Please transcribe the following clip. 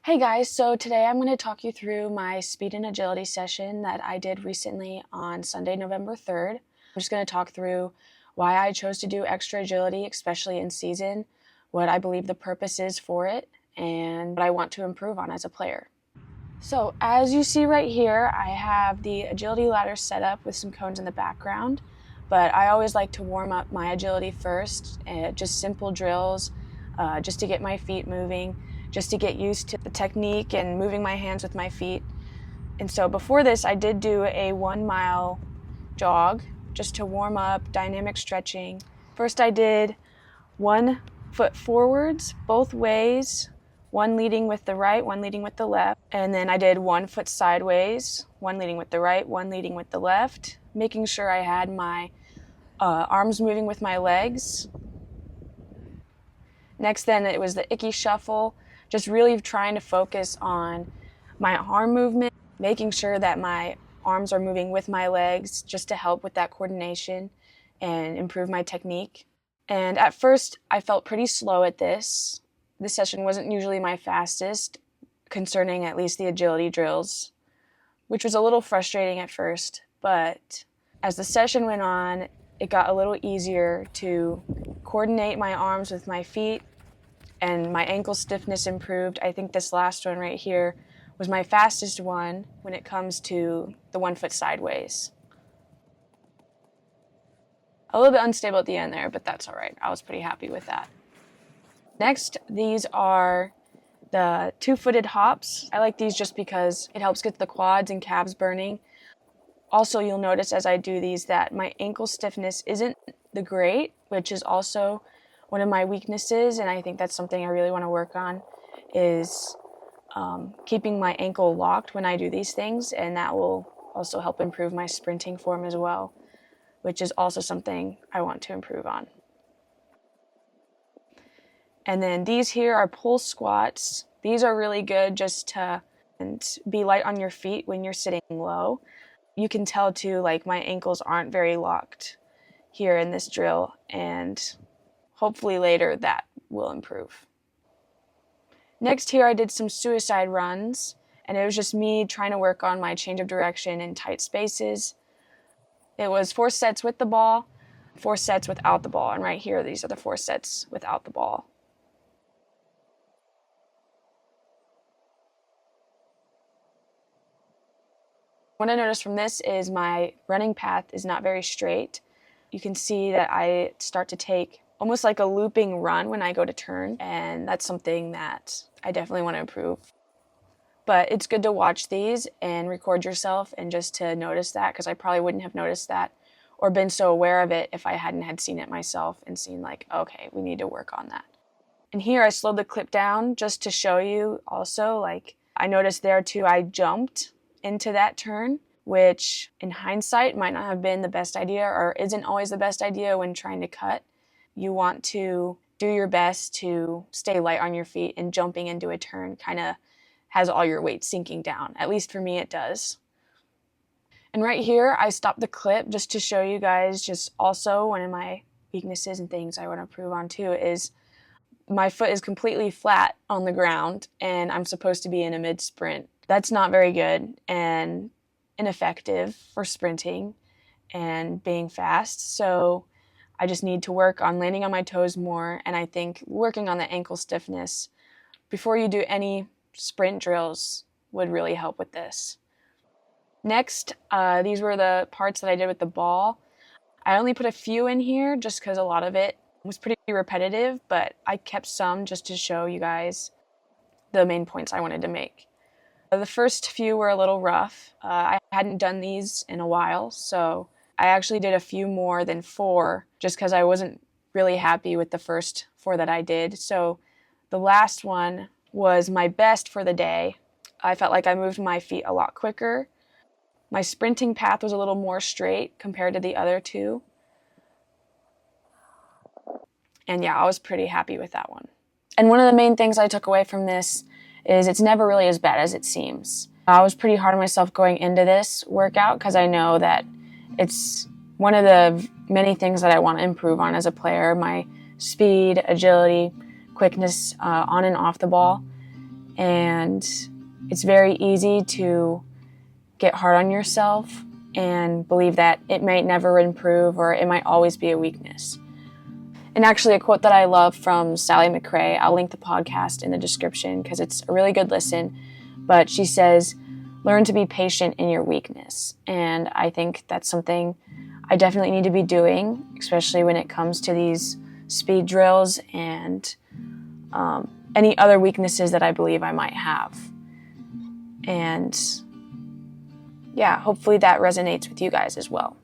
Hey guys, so today I'm going to talk you through my speed and agility session that I did recently on Sunday, November 3rd. I'm just going to talk through why I chose to do extra agility, especially in season, what I believe the purpose is for it, and what I want to improve on as a player. So as you see right here, I have the agility ladder set up with some cones in the background, but I always like to warm up my agility first, just simple drills, just to get my feet moving, just to get used to the technique and moving my hands with my feet. And so before this, I did do a 1 mile jog just to warm up, dynamic stretching. First I did 1 foot forwards, both ways, one leading with the right, one leading with the left. And then I did 1 foot sideways, one leading with the right, one leading with the left, making sure I had my arms moving with my legs. Next then it was the icky shuffle, just really trying to focus on my arm movement, making sure that my arms are moving with my legs just to help with that coordination and improve my technique. And at first I felt pretty slow at this. This session wasn't usually my fastest, concerning at least the agility drills, which was a little frustrating at first, but as the session went on, it got a little easier to coordinate my arms with my feet, and my ankle stiffness improved. I think this last one right here was my fastest one when it comes to the 1 foot sideways. A little bit unstable at the end there, but that's all right. I was pretty happy with that. Next, these are the 2-footed hops. I like these just because it helps get the quads and calves burning. Also, you'll notice as I do these that my ankle stiffness isn't the great, which is also one of my weaknesses, and I think that's something I really want to work on, is keeping my ankle locked when I do these things, and that will also help improve my sprinting form as well, which is also something I want to improve on. And then these here are pull squats. These are really good just to be light on your feet when you're sitting low. You can tell too, like my ankles aren't very locked here in this drill, and hopefully later that will improve. Next here I did some suicide runs, and it was just me trying to work on my change of direction in tight spaces. It was 4 sets with the ball, 4 sets without the ball, and right here these are the 4 sets without the ball. What I noticed from this is my running path is not very straight. You can see that I start to take almost like a looping run when I go to turn, and that's something that I definitely want to improve. But it's good to watch these and record yourself and just to notice that, because I probably wouldn't have noticed that or been so aware of it if I hadn't had seen it myself and seen like, okay, we need to work on that. And here I slowed the clip down just to show you also, like I noticed there too, I jumped into that turn, which in hindsight might not have been the best idea, or isn't always the best idea when trying to cut. You want to do your best to stay light on your feet, and jumping into a turn kind of has all your weight sinking down. At least for me it does. And right here I stopped the clip just to show you guys, just also one of my weaknesses and things I want to improve on too is my foot is completely flat on the ground and I'm supposed to be in a mid sprint. That's not very good and ineffective for sprinting and being fast. So I just need to work on landing on my toes more, and I think working on the ankle stiffness before you do any sprint drills would really help with this. Next, these were the parts that I did with the ball. I only put a few in here just because a lot of it was pretty repetitive, but I kept some just to show you guys the main points I wanted to make. The first few were a little rough. I hadn't done these in a while, so I actually did a few more than 4 just because I wasn't really happy with the first 4 that I did. So the last one was my best for the day. I felt like I moved my feet a lot quicker. My sprinting path was a little more straight compared to the other 2. And yeah, I was pretty happy with that one. And one of the main things I took away from this is it's never really as bad as it seems. I was pretty hard on myself going into this workout because I know that it's one of the many things that I want to improve on as a player, my speed, agility, quickness on and off the ball. And it's very easy to get hard on yourself and believe that it might never improve or it might always be a weakness. And actually, a quote that I love from Sally McRae, I'll link the podcast in the description because it's a really good listen, but she says, learn to be patient in your weakness. And I think that's something I definitely need to be doing, especially when it comes to these speed drills and any other weaknesses that I believe I might have. And yeah, hopefully that resonates with you guys as well.